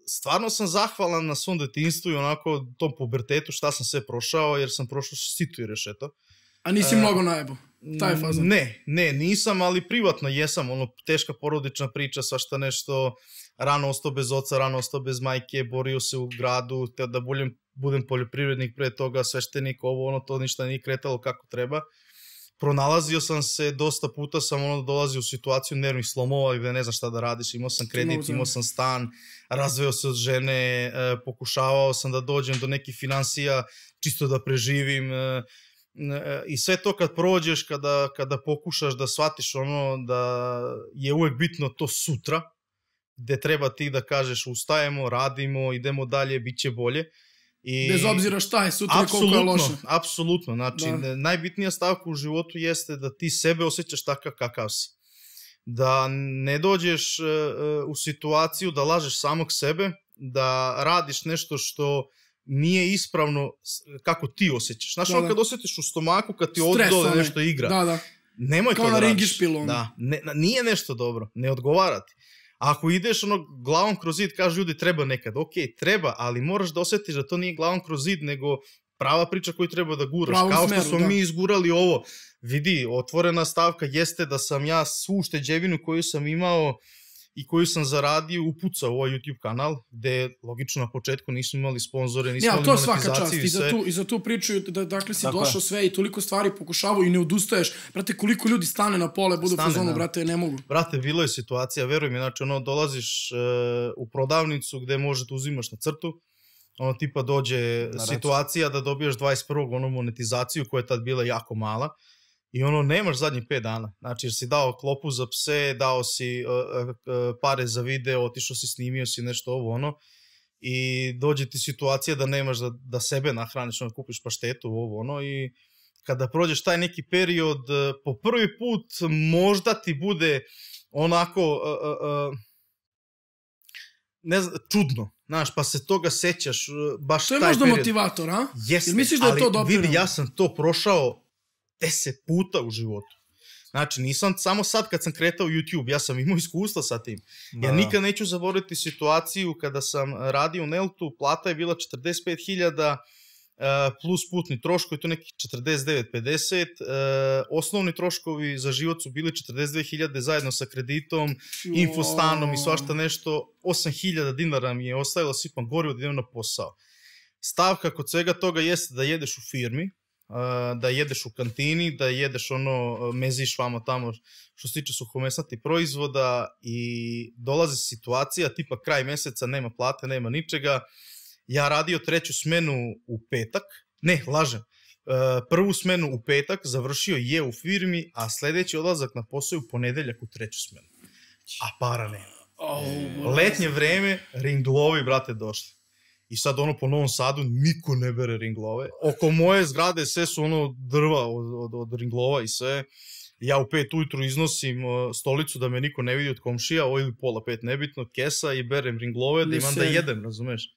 stvarno sam zahvalan na svom detinjstvu i onako tom pubertetu šta sam sve prošao, jer sam prošao situ i rešeto. A nisi mnogo najebo? Taj fazan? Ne, nisam, ali privatno jesam, teška porodična priča, svašta nešto, rano ostao bez oca, rano ostao bez majke, borio se u gradu, te da budem poljoprivrednik pre toga, sveštenik, to ništa nije kretalo kako treba. Pronalazio sam se, dosta puta sam dolazio u situaciju nervnih slomova gde ne znam šta da radiš, imao sam kredit, imao sam stan, razveo se od žene, pokušavao sam da dođem do nekih finansija, čisto da preživim, i sve to kad prođeš, kada pokušaš da shvatiš da je uvek bitno to sutra, gde treba ti da kažeš ustajemo, radimo, idemo dalje, bit će bolje. Bez obzira šta je sutra i koliko je loše. Apsolutno, znači najbitnija stavka u životu jeste da ti sebe osjećaš takav kakav si. Da ne dođeš u situaciju da lažeš samog sebe, da radiš nešto što nije ispravno kako ti osjećaš. Znaš, kad osjetiš u stomaku, kad ti ovdje dole nešto igra, nemoj to da radiš. Nije nešto dobro, ne odgovara ti. Ako ideš glavom kroz zid, kaže ljudi treba nekad, ok, treba, ali moraš da osjetiš da to nije glavom kroz zid, nego prava priča koju treba da guraš. Kao što smo mi izgurali ovo, vidi, otvorena stavka jeste da sam ja svu ušteđevinu koju sam imao i koju sam zaradio upucao u ovaj YouTube kanal, gde logično na početku nismo imali sponzore, nismo imali monetizaciju i sve. I za tu priču, dakle si došao sve i toliko stvari pokušavao i ne odustaješ. Brate, koliko ljudi stane na pole, budu u zonu, brate, ne mogu. Brate, bilo je situacija, veruj mi, znači dolaziš u prodavnicu gde možeš da uzimaš na crtu, tipa dođe situacija da dobiješ 21. monetizaciju koja je tad bila jako mala, i nemaš zadnjih 5 dana. Znači, jer si dao klopu za pse, dao si pare za video, otišao si, snimio si nešto i dođe ti situacija da nemaš da sebe nahraniš, kupiš paštetu, i kada prođeš taj neki period, po prvi put možda ti bude onako ne znam, čudno, znaš, pa se toga sećaš baš taj period. To je možda motivator, a? Jeste, ali vidi, ja sam to prošao 10 puta u životu. Znači, nisam samo sad kad sam kretao YouTube, ja sam imao iskustva sa tim. Ja nikad neću zaboraviti situaciju kada sam radio u Neltu, plata je bila 45.000 plus putni troškovi, to neki 49-50, osnovni troškovi za život su bili 42.000 zajedno sa kreditom, infostanom i svašta nešto, 8.000 dinara mi je ostavilo, sipam gorivo da idem na posao. Stavka kod svega toga jeste da jedeš u firmi, da jedeš u kantini, da jedeš meziš vamo tamo što se tiče suhomesnatih proizvoda i dolazi situacija tipa kraj meseca, nema plate, nema ničega. Ja radio 3. smenu u petak, ne, lažem, 1. smenu u petak, završio je u firmi, a sledeći odlazak na posao u ponedeljak u 3. smenu. A para nema. Letnje vreme, ringlovi, brate, došli. I sad po Novom Sadu niko ne bere ringlove. Oko moje zgrade sve su drva od ringlova i sve. Ja u 5 ujutru iznosim stolicu da me niko ne vidi od komšija, ili pola 5 nebitno, kesa i berem ringlove da imam da jedem, razumeš?